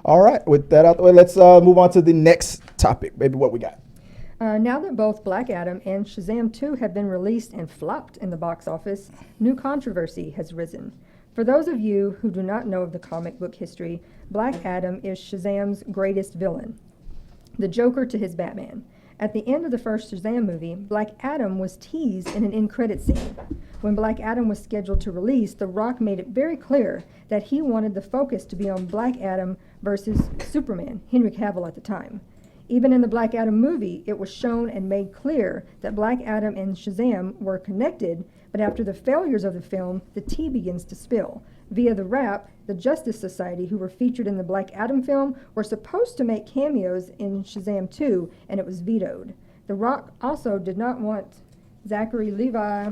All right, with that out the way, let's move on to the next topic. Baby, what we got? Now that both Black Adam and Shazam 2 have been released and flopped in the box office, new controversy has risen. For those of you who do not know of the comic book history, Black Adam is Shazam's greatest villain, the Joker to his Batman. At the end of the first Shazam movie, Black Adam was teased in an end credit scene. When Black Adam was scheduled to release, The Rock made it very clear that he wanted the focus to be on Black Adam versus Superman, Henry Cavill at the time. Even in the Black Adam movie, it was shown and made clear that Black Adam and Shazam were connected, but after the failures of the film, the tea begins to spill. Via the rap, the Justice Society, who were featured in the Black Adam film, were supposed to make cameos in Shazam 2, and it was vetoed. The Rock also did not want Zachery Levi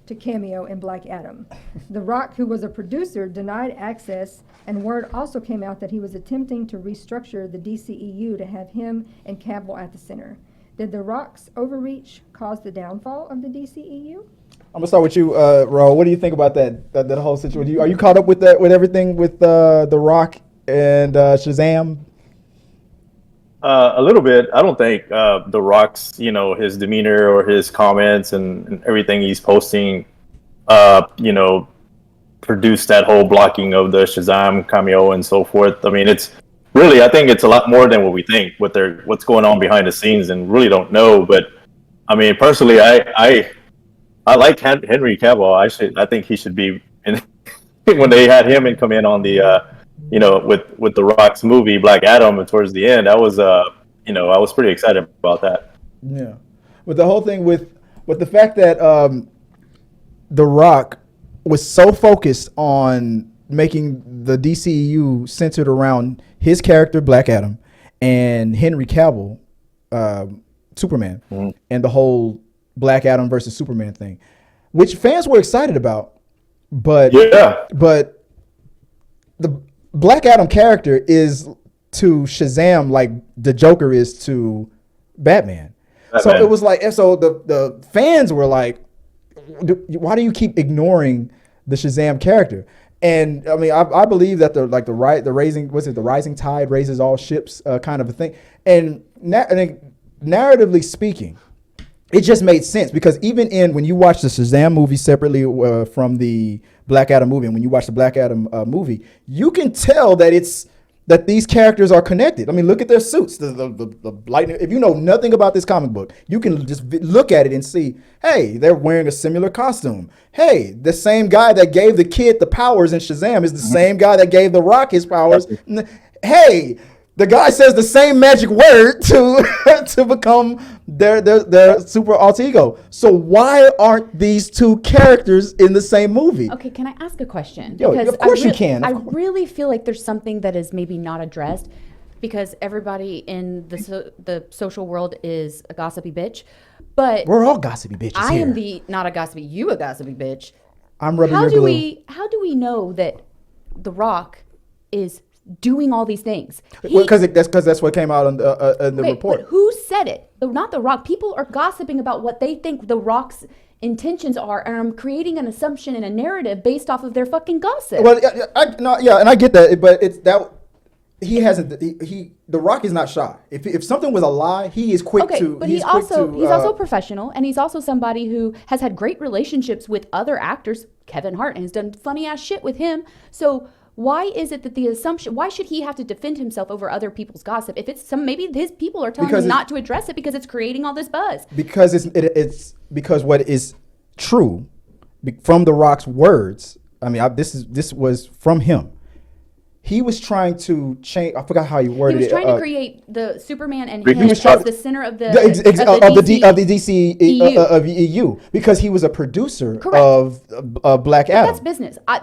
to cameo in Black Adam. The Rock, who was a producer, denied access, and word also came out that he was attempting to restructure the DCEU to have him and Cavil at the center. Did The Rock's overreach cause the downfall of the DCEU? I'm gonna start with you, Ro. What do you think about that whole situation? Are you caught up with that, with everything with The Rock and Shazam? A little bit. I don't think The Rock's, his demeanor or his comments and everything he's posting, produced that whole blocking of the Shazam cameo and so forth. I mean, it's really, I think it's a lot more than what we think, what's going on behind the scenes, and really don't know. But I mean, personally, I like Henry Cavill. I think he should be in when they had him and come in on the with The Rock's movie Black Adam, and towards the end, I was I was pretty excited about that. Yeah, with the whole thing with the fact that The Rock was so focused on making the DCEU centered around his character Black Adam and Henry Cavill, Superman, and the whole Black Adam versus Superman thing, which fans were excited about, but the Black Adam character is to Shazam like the Joker is to Batman. So it was like, so the fans were like, why do you keep ignoring the Shazam character? And I mean, I believe that the rising tide raises all ships kind of a thing. And narratively speaking, it just made sense, because even when you watch the Shazam movie separately from the Black Adam movie, and when you watch the Black Adam movie, you can tell that these characters are connected. I mean, look at their suits. The lightning. If you know nothing about this comic book, you can just look at it and see, hey, they're wearing a similar costume. Hey, the same guy that gave the kid the powers in Shazam is the same guy that gave The Rock his powers. Hey, the guy says the same magic word to become their super alter ego. So why aren't these two characters in the same movie? Okay, can I ask a question? Because of course you can. I really feel like there's something that is maybe not addressed, because everybody in the social world is a gossipy bitch. But we're all gossipy bitches I here. am not a gossipy. You a gossipy bitch. I'm rubbing your glue. How do we know that The Rock is doing all these things? Because that's what came out in the report. But who said it? Not The Rock. People are gossiping about what they think The Rock's intentions are, and I'm creating an assumption and a narrative based off of their fucking gossip. Well, and I get that, but it's that he hasn't. The Rock is not shy. If something was a lie, he is quick to. But he's also professional, and he's also somebody who has had great relationships with other actors. Kevin Hart has done funny ass shit with him. So why is it that the assumption? Why should he have to defend himself over other people's gossip? If it's maybe his people are telling him not to address it because it's creating all this buzz. Because it's because what is true from The Rock's words. I mean, this was from him. He was trying to change. I forgot how he worded it. He was trying to create the Superman and him as the center of the EU, because he was a producer of Black Adam. That's business. I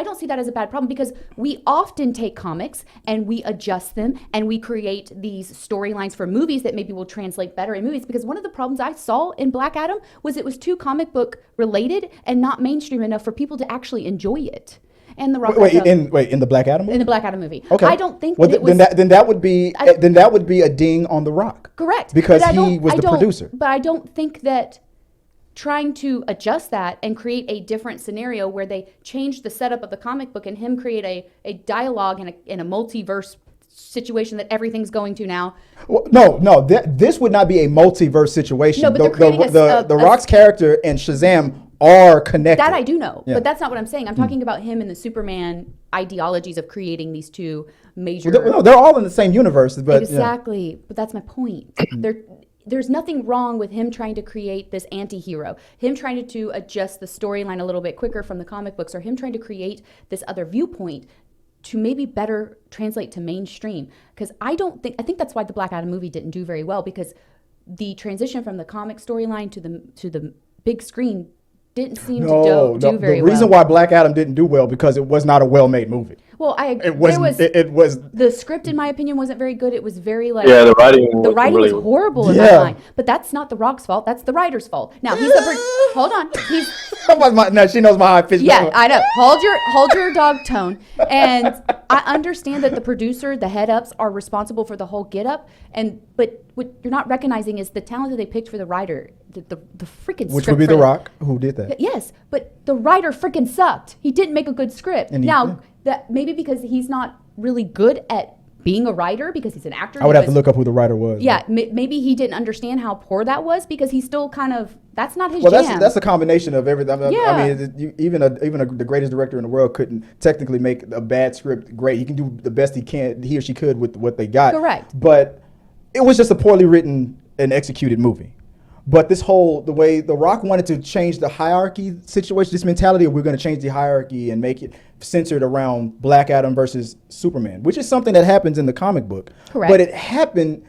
don't see that as a bad problem, because we often take comics and we adjust them and we create these storylines for movies that maybe will translate better in movies. Because one of the problems I saw in Black Adam was it was too comic book related and not mainstream enough for people to actually enjoy it. And The Rock. In the Black Adam movie? In the Black Adam movie. Okay. I don't think then that would be a ding on The Rock. Correct. Because he was the producer. But I don't think that trying to adjust that and create a different scenario where they change the setup of the comic book and him create a dialogue in a multiverse situation that everything's going to now. Well, no, this would not be a multiverse situation. No, but they're creating the Rock's character and Shazam are connected. That I do know, Yeah. but that's not what I'm saying. I'm talking about him and the Superman ideologies of creating these two major. They're all in the same universe, but Exactly, but that's my point. There's nothing wrong with him trying to create this anti-hero, him trying to adjust the storyline a little bit quicker from the comic books, or him trying to create this other viewpoint to maybe better translate to mainstream. Because I think that's why the Black Adam movie didn't do very well, because the transition from the comic storyline to the big screen didn't seem to do very well. The reason why Black Adam didn't do well because it was not a well-made movie. Well, It was the script, in my opinion, wasn't very good. It was very like the writing was horrible in my mind. But that's not the Rock's fault. That's the writer's fault. Now he's hold on. No, she knows my high pitch. Yeah, I know. Hold your dog tone. And I understand that the producer, the head ups, are responsible for the whole get up. But what you're not recognizing is the talent that they picked for the writer. The freaking Which script would be for The Rock, who did that. Yes, but the writer freaking sucked. He didn't make a good script. That maybe because he's not really good at being a writer, because he's an actor. I would have to look up who the writer was. Yeah, maybe he didn't understand how poor that was, because he's still kind of, that's not his jam. That's a combination of everything. Yeah. I mean, even the greatest director in the world couldn't technically make a bad script great. He can do the best he or she could with what they got. Correct. But it was just a poorly written and executed movie. But the way The Rock wanted to change the hierarchy situation, this mentality of we're going to change the hierarchy and make it centered around Black Adam versus Superman, which is something that happens in the comic book. Correct. But it happened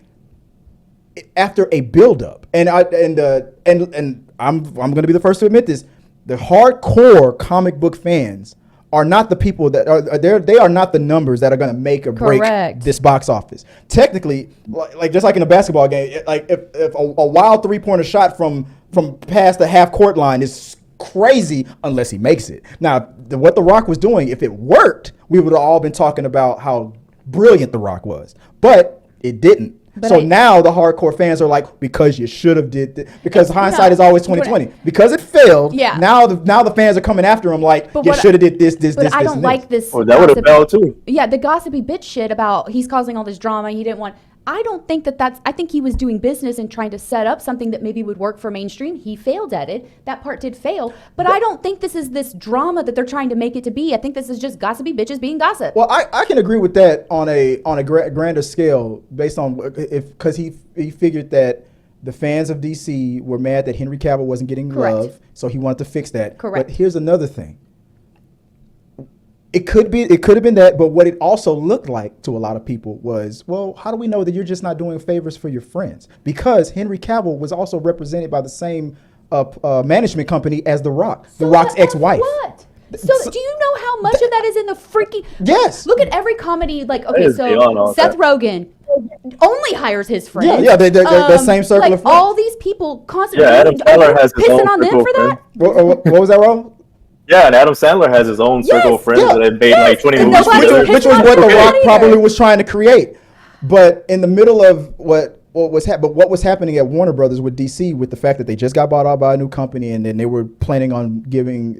after a buildup, and I'm going to be the first to admit this: the hardcore comic book fans are not the people that are they are not the numbers that are going to make or break this box office. Technically, like just like in a basketball game, like if a wild 3-pointer shot from past the half court line is crazy unless he makes it. Now, what The Rock was doing, if it worked, we would have all been talking about how brilliant The Rock was, but it didn't. But now the hardcore fans are like, because you should have did this, because hindsight is always 20/20. Because it failed. Yeah. Now the fans are coming after him like, you should have did this. But I don't like this. Or that would have failed too. Yeah, the gossipy bitch shit about he's causing all this drama. He didn't want. I don't think that's. I think he was doing business and trying to set up something that maybe would work for mainstream. He failed at it. That part did fail. But I don't think this is this drama that they're trying to make it to be. I think this is just gossipy bitches being gossip. Well, I can agree with that on a grander scale, based on because he figured that the fans of DC were mad that Henry Cavill wasn't getting love, so he wanted to fix that. Correct. But here's another thing. It could have been that, but what it also looked like to a lot of people was, well, how do we know that you're just not doing favors for your friends? Because Henry Cavill was also represented by the same management company as The Rock, The Rock's ex-wife. What? So do you know how much of that is in the freaking... Yes. Look at every comedy, like, okay, so Seth Rogen only hires his friends. Yeah, they're the same circle of friends. All these people constantly Adam Sandler has his pissing own on them for that? What was that, Ron? Yeah, and Adam Sandler has his own circle of friends that have made like 20 movies together. Which was what The Rock probably was trying to create. But in the middle of what was happening at Warner Brothers with DC, with the fact that they just got bought out by a new company, and then they were planning on giving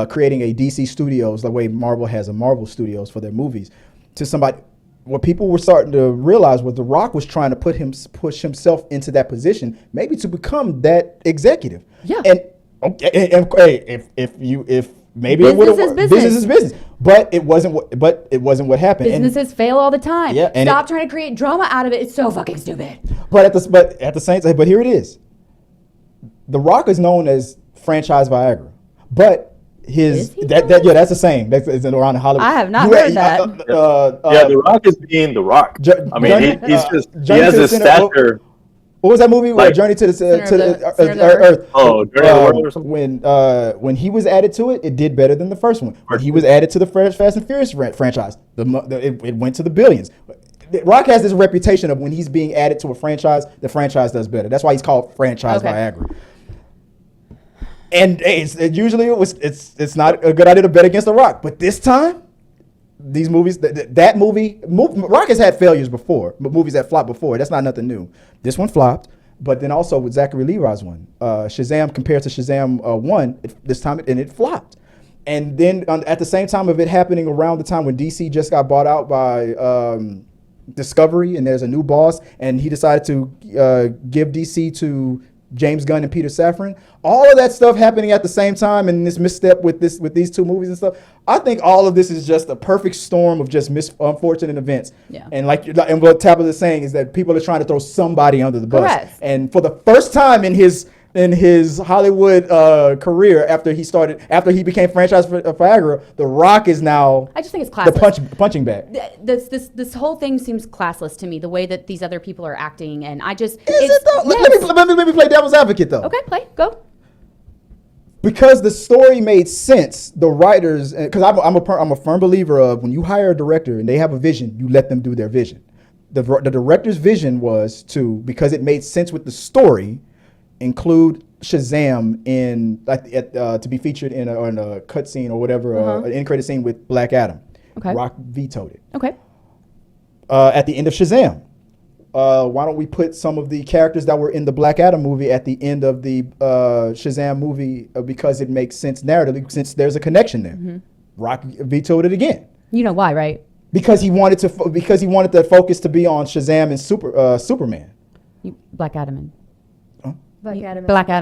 creating a DC Studios, the way Marvel has a Marvel Studios for their movies, to somebody. What people were starting to realize was The Rock was trying to push himself into that position, maybe to become that executive. Yeah. If maybe it would have worked. Business is business, but it wasn't what happened. Businesses fail all the time. Yeah, Stop trying to create drama out of it. It's so fucking stupid. But at the same time, but here it is. The Rock is known as franchise Viagra, but that's the saying. That's around Hollywood. I have not heard that. The Rock is being The Rock. I mean, he has his stature. What was that movie? Journey to the Earth. Oh, Journey to the World or something? When he was added to it, it did better than the first one. When he was added to the Fast and Furious franchise, it went to the billions. Rock has this reputation of when he's being added to a franchise, the franchise does better. That's why he's called franchise Viagra. And it's not a good idea to bet against The Rock, but this time, these movies, Rock has had failures before, but movies that flopped before. That's not nothing new. This one flopped. but then also with Zachery Levi's one, Shazam compared to Shazam 1, this time it flopped. And then at the same time of it happening around the time when DC just got bought out by Discovery, and there's a new boss, and he decided to give DC to James Gunn and Peter Safran. All of that stuff happening at the same time, and this misstep with these two movies and stuff. I think all of this is just a perfect storm of just unfortunate events. Yeah. And and what Tabitha is saying is that people are trying to throw somebody under the bus. Correct. And for the first time in his Hollywood career, after he became franchise for Viagra, The Rock is now I just think it's classless. the punching bag. This whole thing seems classless to me, the way that these other people are acting, and I just... Is it though? Yes. Let me play devil's advocate though. Okay, go. Because the story made sense, the writers, because I'm a firm believer of when you hire a director and they have a vision, you let them do their vision. The director's vision was to, because it made sense with the story, include Shazam in to be featured in a cut scene or whatever, an end credit scene with Black Adam. Okay. Rock vetoed it. Okay. At the end of Shazam, why don't we put some of the characters that were in the Black Adam movie at the end of the Shazam movie because it makes sense narratively, since there's a connection there. Mm-hmm. Rock vetoed it again. You know why, right? Because he wanted the focus to be on Shazam and Superman. Black Adam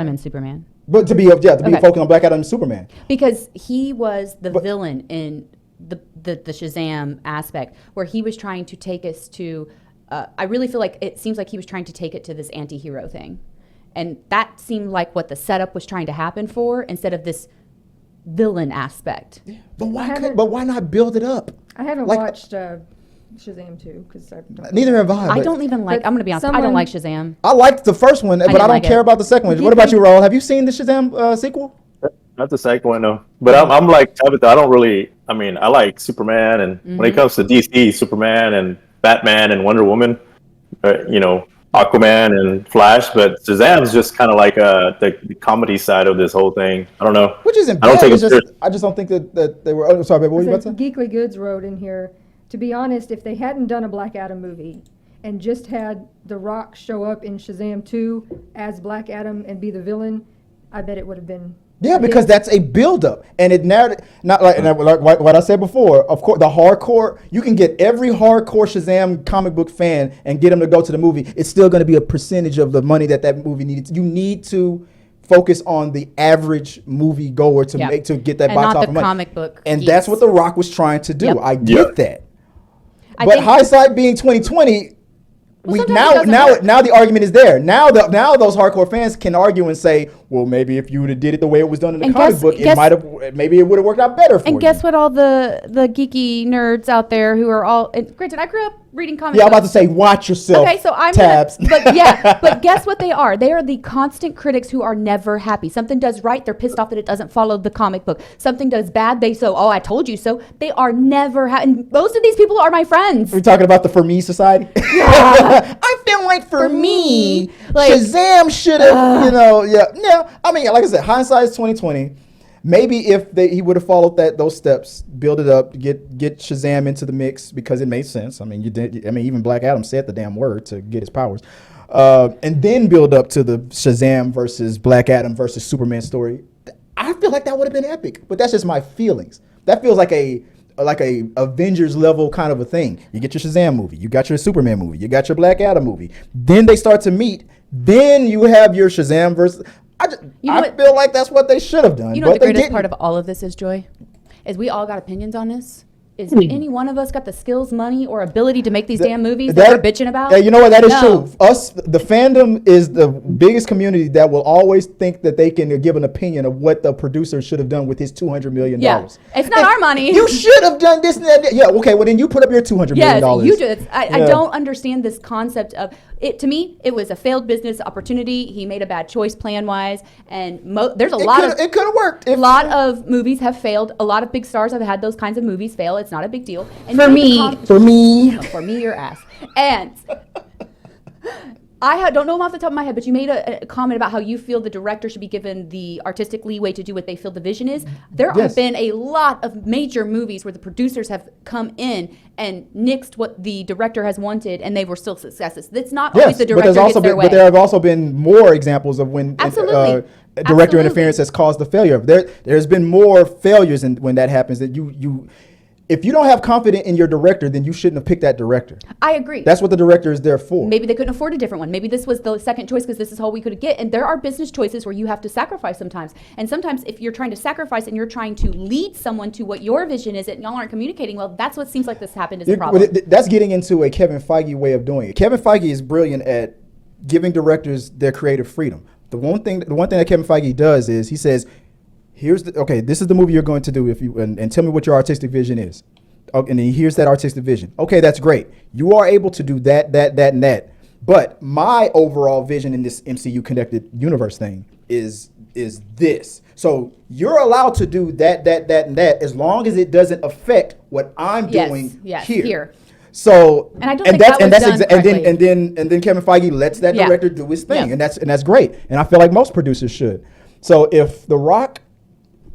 and Superman. But to be focused on Black Adam and Superman. Because he was the villain in the Shazam aspect, where he was trying to take us to. I really feel like it seems like he was trying to take it to this anti-hero thing, and that seemed like what the setup was trying to happen for, instead of this villain aspect. Yeah. But why not build it up? I haven't watched Shazam 2 because neither have I. I don't even like. I'm gonna be honest. I don't like Shazam. I liked the first one, but I don't care about the second one. What about you, Raul? Have you seen the Shazam sequel? Not the second one, no. But I'm like Tabitha. I don't really. I mean, I like Superman, and when it comes to DC, Superman and Batman and Wonder Woman, Aquaman and Flash. But Shazam's just kind of like the comedy side of this whole thing. I don't know. Which isn't bad. I just don't think that they were. Oh, sorry, babe. What were you about to say? Geekly Goods wrote in here. To be honest, if they hadn't done a Black Adam movie and just had The Rock show up in Shazam 2 as Black Adam and be the villain, I bet it would have been. Yeah, because that's a build-up, and it not like what I said before. Of course, the hardcore, you can get every hardcore Shazam comic book fan and get them to go to the movie. It's still going to be a percentage of the money that movie needs. You need to focus on the average movie goer to get that box office money. Comic book, and that's what The Rock was trying to do. Yep. I get that. But hindsight being 2020, now the argument is there. Now those hardcore fans can argue and say, well, maybe if you would have did it the way it was done in the comic book, maybe it would have worked out better for you. And guess what? All the geeky nerds out there who are all, and granted, I grew up reading comics. Yeah, I'm about to say, watch yourself. Okay, so I'm Tabs. but guess what they are? They are the constant critics who are never happy. Something does right, they're pissed off that it doesn't follow the comic book. Something does bad, I told you so. They are never happy. And most of these people are my friends. We're talking about the For Me Society. Yeah. I feel like for me, Shazam should have, I mean, like I said, hindsight is 2020. Maybe if he would have followed those steps, build it up, get Shazam into the mix because it made sense. I mean, even Black Adam said the damn word to get his powers, and then build up to the Shazam versus Black Adam versus Superman story. I feel like that would have been epic, but that's just my feelings. That feels like a Avengers level kind of a thing. You get your Shazam movie, you got your Superman movie, you got your Black Adam movie. Then they start to meet. Then you have your Shazam versus. I feel like that's what they should have done. You know what the greatest part of all of this is, Joy? Is we all got opinions on this. Is any one of us got the skills, money, or ability to make these damn movies that we're bitching about? Yeah, you know what? That is true. Us, the fandom is the biggest community that will always think that they can give an opinion of what the producer should have done with his $200 million. Yeah, it's not our money. You should have done this and that. Yeah, okay, well then you put up your $200 million. Yes, you do. I don't understand this concept of it. To me, it was a failed business opportunity. He made a bad choice plan-wise, and there's a lot of... It could have worked. A lot of movies have failed. A lot of big stars have had those kinds of movies fail. It's not a big deal. And for me, your ass. And don't know them off the top of my head, but you made a comment about how you feel the director should be given the artistic leeway to do what they feel the vision is. There have been a lot of major movies where the producers have come in and nixed what the director has wanted, and they were still successes. It's not always the director gets their way. But there have also been more examples of when director interference has caused the failure. There's been more failures when that happens. That if you don't have confidence in your director, then you shouldn't have picked that director. I agree. That's what the director is there for. Maybe they couldn't afford a different one. Maybe this was the second choice because this is all we could get. And there are business choices where you have to sacrifice sometimes. And sometimes if you're trying to sacrifice and you're trying to lead someone to what your vision is and y'all aren't communicating well, that's what seems like this happened is a problem. That's getting into a Kevin Feige way of doing it. Kevin Feige is brilliant at giving directors their creative freedom. The one thing that Kevin Feige does is he says, this is the movie you're going to do and tell me what your artistic vision is. Okay, and then here's that artistic vision. Okay, that's great. You are able to do that, and that. But my overall vision in this MCU connected universe thing is this. So you're allowed to do that, and that as long as it doesn't affect what I'm doing here. So and I don't think that was done correctly. And then Kevin Feige lets that director do his thing, and that's great. And I feel like most producers should. So if The Rock,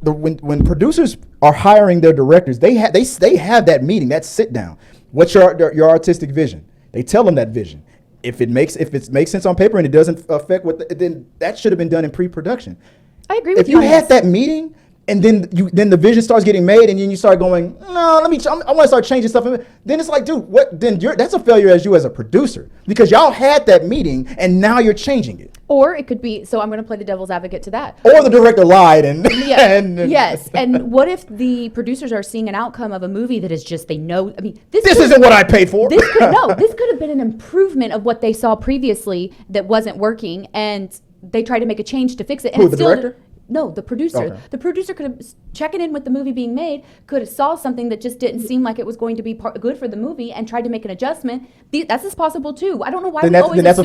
when producers are hiring their directors, they have that meeting, that sit down. What's your artistic vision? They tell them that vision. If it makes sense on paper and it doesn't affect then that should have been done in pre-production. I agree with you. If you had that meeting and then the vision starts getting made and then you start going, no, I want to start changing stuff. Then it's like, dude, what? Then that's a failure as you as a producer because y'all had that meeting and now you're changing it. Or it could be, so I'm going to play the devil's advocate to that. Or the director lied yes. And what if the producers are seeing an outcome of a movie that is just, they know, I mean, this isn't what I paid for. This could have been an improvement of what they saw previously that wasn't working and they tried to make a change to fix it. And Who, the director? No, the producer. Okay. The producer could have, checking in with the movie being made, could have saw something that just didn't seem like it was going to be good for the movie and tried to make an adjustment. That's just possible too. I don't know why we always assume that's a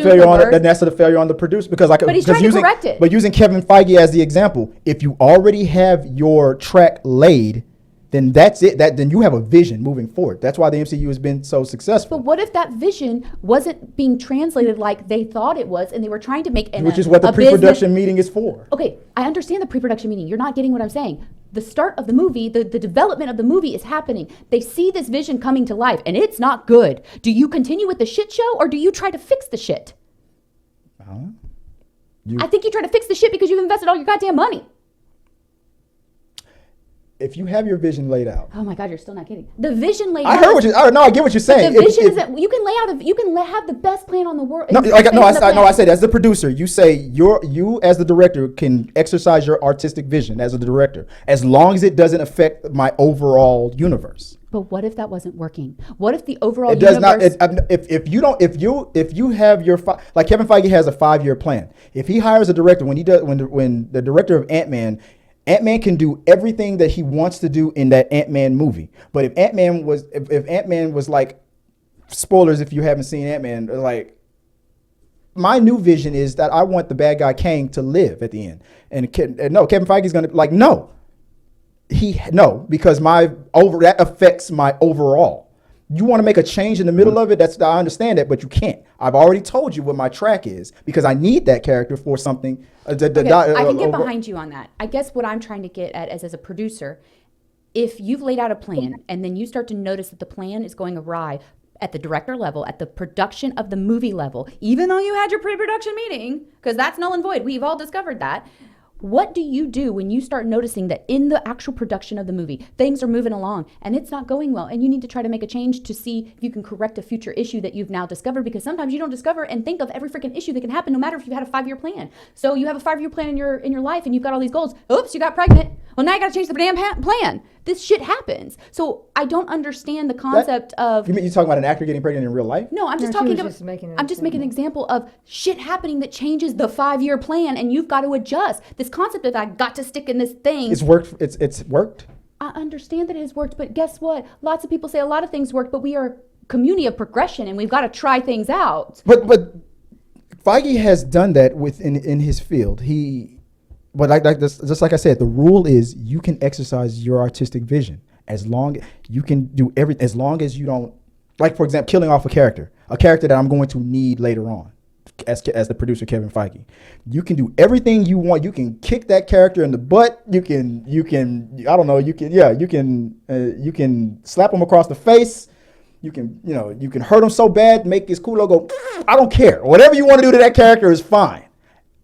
failure on the producer but he's trying to correct it. But using Kevin Feige as the example, if you already have your track laid, then that's it. Then you have a vision moving forward. That's why the MCU has been so successful. But what if that vision wasn't being translated like they thought it was, and they were trying to make which is what the pre-production meeting is for. Okay, I understand the pre-production meeting. You're not getting what I'm saying. The start of the movie, the development of the movie is happening. They see this vision coming to life, and it's not good. Do you continue with the shit show, or do you try to fix the shit? I think you try to fix the shit because you've invested all your goddamn money. If you have your vision laid out. Oh my God, you're still not kidding. The vision laid out. I get what you're saying. The vision is that you can lay out, you can have the best plan on the world. I said as the producer, you say you as the director can exercise your artistic vision as a director, as long as it doesn't affect my overall universe. But what if that wasn't working? What if the overall it does universe? If you have your like Kevin Feige has a 5-year plan. If he hires a director when the director of Ant-Man can do everything that he wants to do in that Ant-Man movie. But if Ant-Man was like, spoilers if you haven't seen Ant-Man, like, my new vision is that I want the bad guy Kang to live at the end. And Kevin Feige's going to like, because that affects my overall. You want to make a change in the middle of it, I understand that, but you can't. I've already told you what my track is because I need that character for something. I can get behind you on that. I guess what I'm trying to get at is, as a producer, if you've laid out a plan and then you start to notice that the plan is going awry at the director level, at the production of the movie level, even though you had your pre-production meeting, because that's null and void, we've all discovered that. What do you do when you start noticing that in the actual production of the movie, things are moving along and it's not going well, and you need to try to make a change to see if you can correct a future issue that you've now discovered? Because sometimes you don't discover and think of every freaking issue that can happen, no matter if you had a 5-year plan. So you have a 5-year plan in your life and you've got all these goals. Oops, you got pregnant. Well, now you got to change the damn plan. This shit happens. So I don't understand the concept of. You talking about an actor getting pregnant in real life? No, I'm just talking about. I'm just making an example of shit happening that changes the 5-year plan, and you've got to adjust. This concept of I got to stick in this thing. It's worked. It's worked. I understand that it has worked, but guess what? Lots of people say a lot of things work, but we are a community of progression, and we've got to try things out. But Feige has done that in his field. But like this, just like I said, the rule is you can exercise your artistic vision as long you can do everything, as long as you don't, like, for example, killing off a character that I'm going to need later on. as the producer Kevin Feige. You can do everything you want. You can kick that character in the butt. You can I don't know. You can slap him across the face. You can hurt him so bad, make his culo go. I don't care. Whatever you want to do to that character is fine.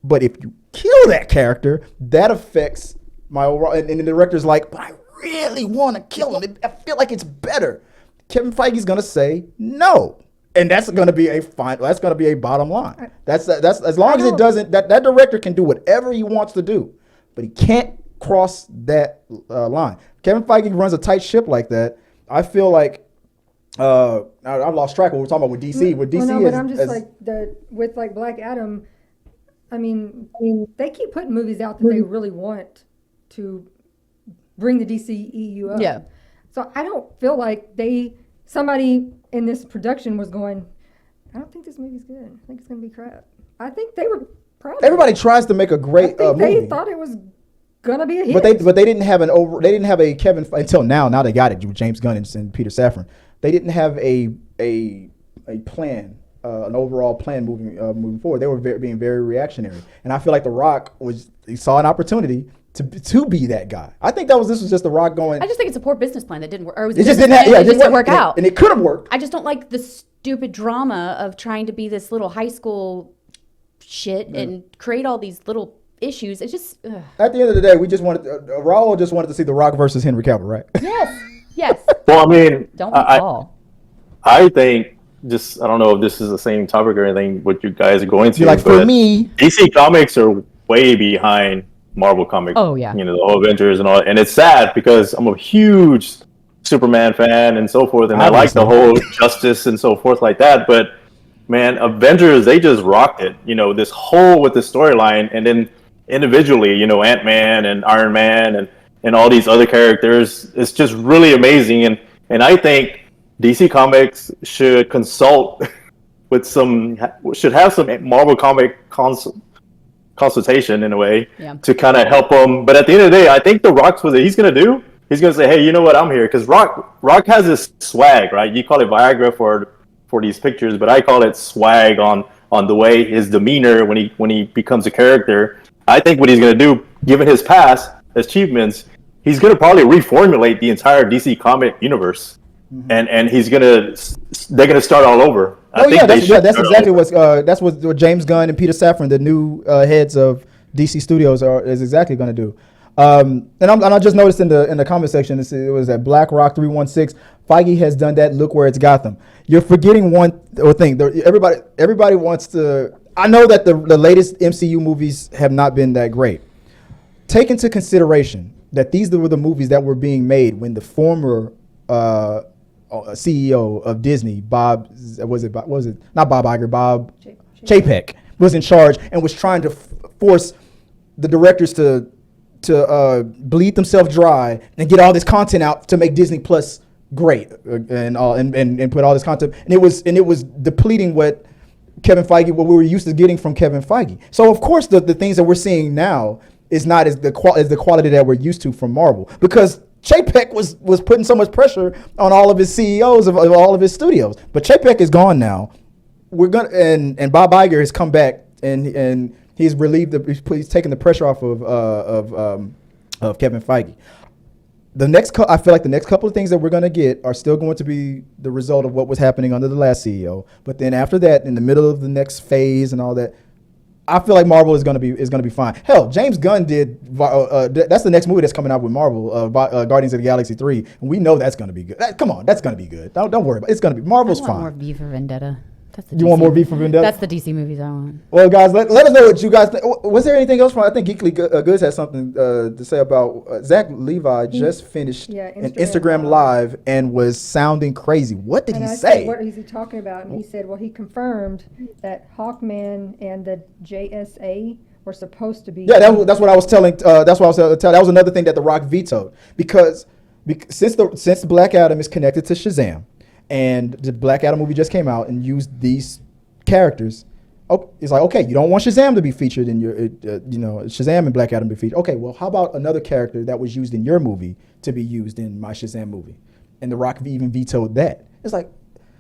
But if you kill that character, that affects my overall. And the director's like, but I really want to kill him. I feel like it's better. Kevin Feige's gonna say no. And that's going to be that's going to be a bottom line. That's as long as it doesn't, that director can do whatever he wants to do, but he can't cross that line. Kevin Feige runs a tight ship like that. I feel like I've lost track of what we're talking about with DC. With DC, but I'm just with like Black Adam. I mean, they keep putting movies out that they really want to bring the DCEU up. Yeah. So I don't feel like somebody in this production was going, I don't think this movie's good. I think it's going to be crap. I think they were proud of Everybody tries to make a great movie. They thought it was going to be a hit. But they didn't have a Kevin until now. Now they got it with James Gunn and Peter Safran. They didn't have a plan, an overall plan moving forward. They were being very reactionary. And I feel like The Rock saw an opportunity to be that guy. I think this was just The Rock going. I just think it's a poor business plan that didn't work. Or it just didn't work out. And it could have worked. I just don't like the stupid drama of trying to be this little high school shit and create all these little issues. It's just. At the end of the day, we just wanted Raul just wanted to see The Rock versus Henry Cavill, right? Yes. Well, I mean, don't fall. I think. I don't know if this is the same topic or anything what you guys are going to. Like for me, DC Comics are way behind Marvel Comics. Oh yeah. The whole Avengers and all, and it's sad because I'm a huge Superman fan and so forth, and I like the whole justice and so forth like that. But man, Avengers, they just rocked it. This whole with the storyline, and then individually, Ant-Man and Iron Man and all these other characters. It's just really amazing, and I think DC Comics should consult with should have some Marvel comic consultation in a way to kind of help them. But at the end of the day, I think The Rock's what he's going to do. He's going to say, hey, you know what? I'm here. Because Rock has this swag, right? You call it Viagra for these pictures, but I call it swag on the way his demeanor when he becomes a character. I think what he's going to do, given his past achievements, he's going to probably reformulate the entire DC comic universe. Mm-hmm. And they're going to start all over. That's exactly what James Gunn and Peter Safran, the new heads of DC Studios, is exactly going to do. And I just noticed in the comment section, it was at Black Rock 316. Feige has done that. Look where it's got them. You're forgetting one thing. Everybody wants to. I know that the latest MCU movies have not been that great. Take into consideration that these were the movies that were being made when the former CEO of Disney, Bob Chapek was in charge and was trying to force the directors to bleed themselves dry and get all this content out to make Disney Plus great and put all this content, and it was depleting what we were used to getting from Kevin Feige. So of course the things that we're seeing now is not as the quality that we're used to from Marvel, because Chapek was putting so much pressure on all of his CEOs of all of his studios. But Chapek is gone now. And Bob Iger has come back and he's relieved. He's taken the pressure off of Kevin Feige. I feel like the next couple of things that we're going to get are still going to be the result of what was happening under the last CEO. But then after that, in the middle of the next phase and all that, I feel like Marvel is going to be fine. Hell, James Gunn did. That's the next movie that's coming out with Marvel, Guardians of the Galaxy 3, and we know that's going to be good. Come on, that's going to be good. Don't worry about it. It's going to be. Marvel's fine. More V for Vendetta. You want more V for Vendetta? That's the DC movies I want. Well, guys, let us know what you guys think. Was there anything else from? I think Geekly Goods had something to say about Zachery Levi just finished an Instagram Live and was sounding crazy. What did he say? What is he talking about? And he said, well, he confirmed that Hawkman and the JSA were supposed to be. Yeah, that's what I was telling. That's what I was telling. That was another thing that The Rock vetoed because since Black Adam is connected to Shazam. And the Black Adam movie just came out and used these characters. Oh, it's like, okay, you don't want Shazam to be featured in your, Shazam and Black Adam to be featured. Okay, well, how about another character that was used in your movie to be used in my Shazam movie? And The Rock even vetoed that. It's like,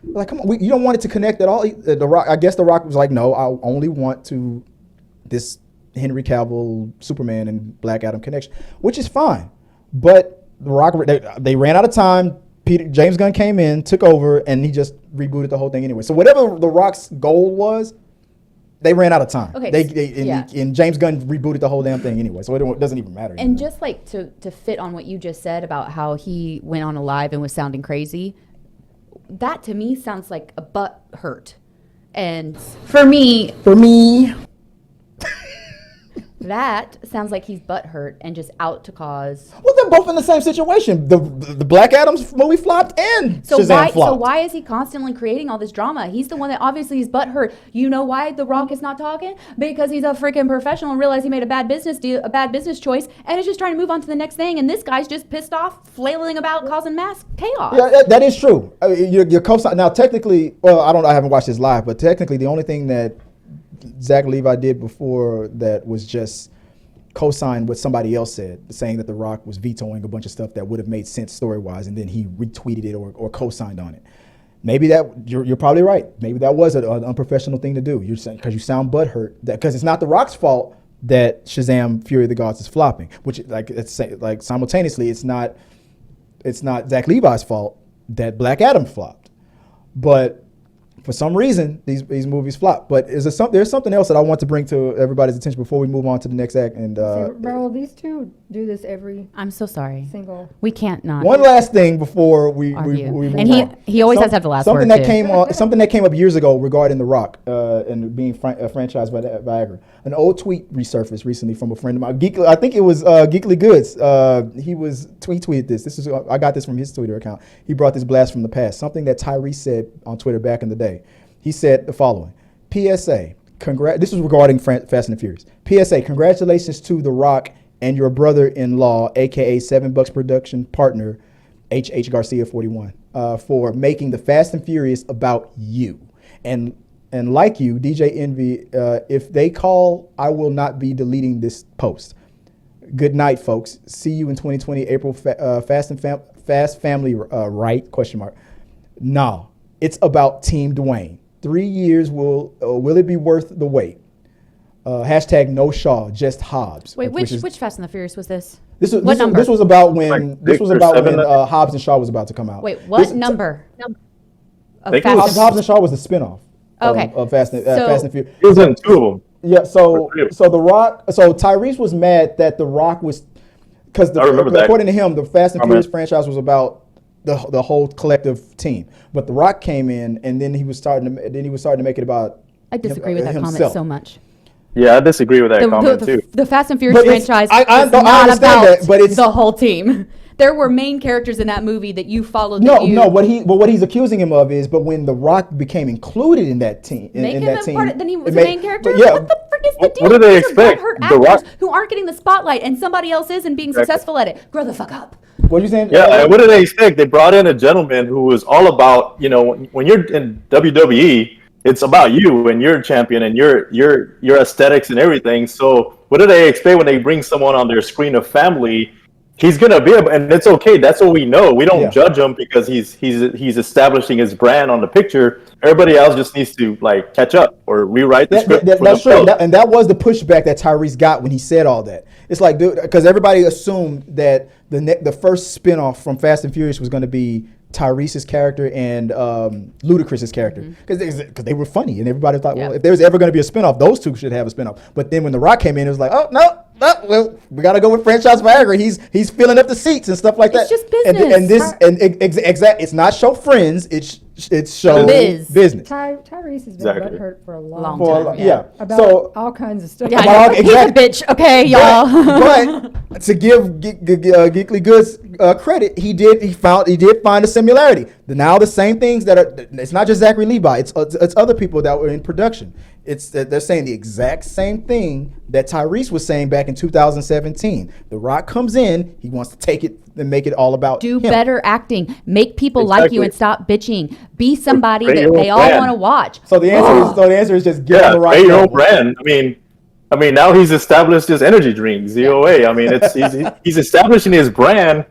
Like, come on, you don't want it to connect at all. The Rock, I guess The Rock was like, no, I only want to this Henry Cavill Superman and Black Adam connection, which is fine. But The Rock, they ran out of time. James Gunn came in, took over, and he just rebooted the whole thing anyway. So whatever The Rock's goal was, they ran out of time. Okay, and James Gunn rebooted the whole damn thing anyway, so it doesn't even matter. And just like to fit on what you just said about how he went on a live and was sounding crazy, that to me sounds like a butt hurt. And for me, that sounds like he's butthurt and just out to cause. Well, they're both in the same situation. The Black Adam's movie flopped and Shazam flopped. So why is he constantly creating all this drama? He's the one that obviously is butthurt. You know why The Rock is not talking? Because he's a freaking professional and realized he made a bad business deal, a bad business choice, and is just trying to move on to the next thing. And this guy's just pissed off, flailing about, causing mass chaos. Yeah, that is true. Your co-sign now technically. Well, I haven't watched this live, but technically the only thing that Zachery Levi did before that was just co-signed what somebody else said, saying that The Rock was vetoing a bunch of stuff that would have made sense story-wise, and then he retweeted it or co-signed on it. Maybe that you're probably right. Maybe that was an unprofessional thing to do. You're saying because you sound butthurt because it's not The Rock's fault that Shazam: Fury of the Gods is flopping. Which like simultaneously, it's not Zach Levi's fault that Black Adam flopped, but for some reason, these movies flop. But there's something else that I want to bring to everybody's attention before we move on to the next act. And Raul, these two do this every. I'm so sorry. Single. We can't not. One last thing before we move and on. he always has to have the last word. Something that came up years ago regarding The Rock and being franchised by Viagra. An old tweet resurfaced recently from a friend of mine. I think it was Geekly Goods. He tweeted this. I got this from his Twitter account. He brought this blast from the past. Something that Tyrese said on Twitter back in the day. He said the following: PSA, this was regarding Fast and the Furious. PSA, congratulations to The Rock and your brother-in-law, aka $7 production partner, H. Garcia 41, for making the Fast and Furious about you. And like you, DJ Envy, if they call, I will not be deleting this post. Good night, folks. See you in 2020 April. Fast Family, right? Question mark. No, it's about Team Dwayne. 3 years will it be worth the wait? Hashtag no Shaw, just Hobbs. Wait, which Fast and the Furious was this? This was about when Hobbs and Shaw was about to come out. Wait, what number? Hobbs and Shaw was the spinoff. Okay. Of Fast and Furious. It was in two of them. Yeah. So Tyrese was mad that The Rock was because according to him, the Fast and Furious franchise was about the whole collective team. But The Rock came in, and then he was starting to make it about. I disagree with that comment so much. Yeah, I disagree with that comment too. The Fast and Furious franchise is not about the whole team. There were main characters in that movie that you followed. What he's accusing him of is, but when The Rock became included in that team, then he was a main character. Yeah. What the frick is the deal? What do they expect? The Rock who aren't getting the spotlight, and somebody else is and being successful at it. Grow the fuck up. What are you saying? Yeah, what do they expect? They brought in a gentleman who was all about, when you're in WWE, it's about you and your champion and your aesthetics and everything. So what do they expect when they bring someone on their screen of family? He's gonna be and it's okay. That's what we know. We don't judge him because he's establishing his brand on the picture. Everybody else just needs to catch up or rewrite the script. That's true. And that was the pushback that Tyrese got when he said all that. It's like, dude, because everybody assumed that the first spinoff from Fast and Furious was going to be Tyrese's character and Ludacris's character because they were funny and everybody thought, well, if there was ever going to be a spinoff, those two should have a spinoff. But then when The Rock came in, it was like, oh no, well, we got to go with franchise Viagra. He's filling up the seats and stuff like that. It's just business. It's not show friends. It's show business. Tyrese has been butthurt for a long time. Yeah. About all kinds of stuff. Yeah, he's a bitch. Okay, y'all. But to give Geekly Goods credit, he did find a similarity. Now the same things it's not just Zachery Levi. It's other people that were in production. They're saying the exact same thing that Tyrese was saying back in 2017. The Rock comes in, he wants to take it and make it all about him. Better acting. Make people like you and stop bitching. Be somebody that they all want to watch. So the answer is just get on the Rock. Create your own brand. I mean, now he's established his energy drink, ZOA. I mean, he's establishing his brand.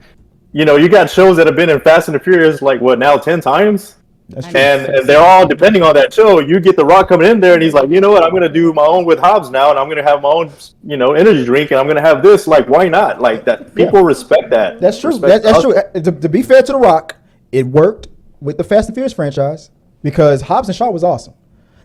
You got shows that have been in Fast and the Furious 10 times. That's true. And they're all depending on that show. You get The Rock coming in there, and he's like, you know what? I'm going to do my own with Hobbs now, and I'm going to have my own, energy drink, and I'm going to have this. Like, why not? Like that. People respect that. That's true. Respect That's us. true. To be fair to The Rock, it worked with the Fast and Furious franchise because Hobbs and Shaw was awesome.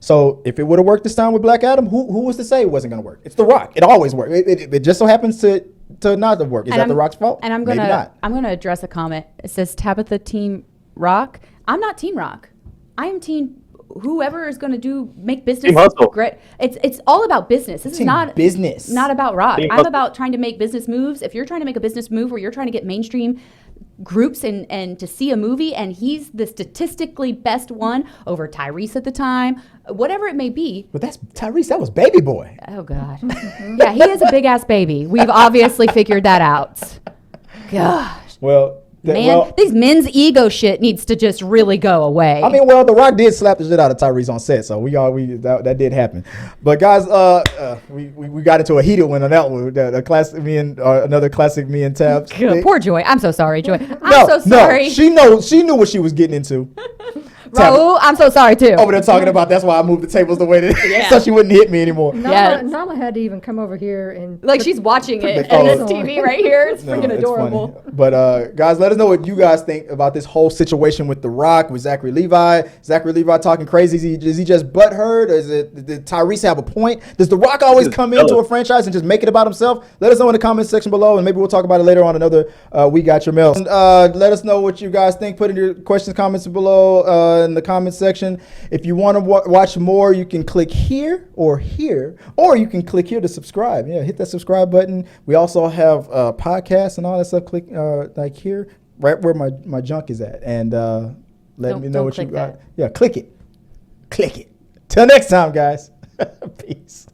So if it would have worked this time with Black Adam, who was to say it wasn't going to work? It's The Rock. It always works. It just so happens to not to work. Is that The Rock's fault? And I'm gonna address a comment. It says Tabitha Team Rock. I'm not Team Rock. I am Team whoever is going to make business Team hustle. great. It's all about business. This is not business. Not about Rock. Team I'm hustle. about trying to make business moves. If you're trying to make a business move where you're trying to get mainstream groups and to see a movie, and he's the statistically best one over Tyrese at the time, whatever it may be. But that's Tyrese. That was Baby Boy. Oh God. Yeah, he is a big ass baby. We've obviously figured that out. Gosh. Well, These men's ego shit needs to just really go away. I mean, The Rock did slap the shit out of Tyrese on set, so that did happen. But guys, we got into a heated one on that one. Another classic me and Tabs. Poor Joy. I'm so sorry, Joy. I'm so sorry. No, she knew what she was getting into. Raul, I'm so sorry too. Over there talking about that's why I moved the tables the way that so she wouldn't hit me anymore. Nala had to even come over here and she's watching it on this TV right here. It's freaking adorable. Funny. But guys, let us know what you guys think about this whole situation with The Rock, with Zachery Levi. Zachery Levi talking crazy. Is he just butthurt? Or did Tyrese have a point? Does The Rock always come into a franchise and just make it about himself? Let us know in the comments section below, and maybe we'll talk about it later on another We Got Your Mail. And, let us know what you guys think. Put in your questions, comments below in the comments section. If you want to watch more, you can click here or here, or you can click here to subscribe. Yeah, hit that subscribe button. We also have podcasts and all that stuff. Click like here, right where my junk is at, and let me know what you got. Yeah, click it. Till next time, guys. Peace.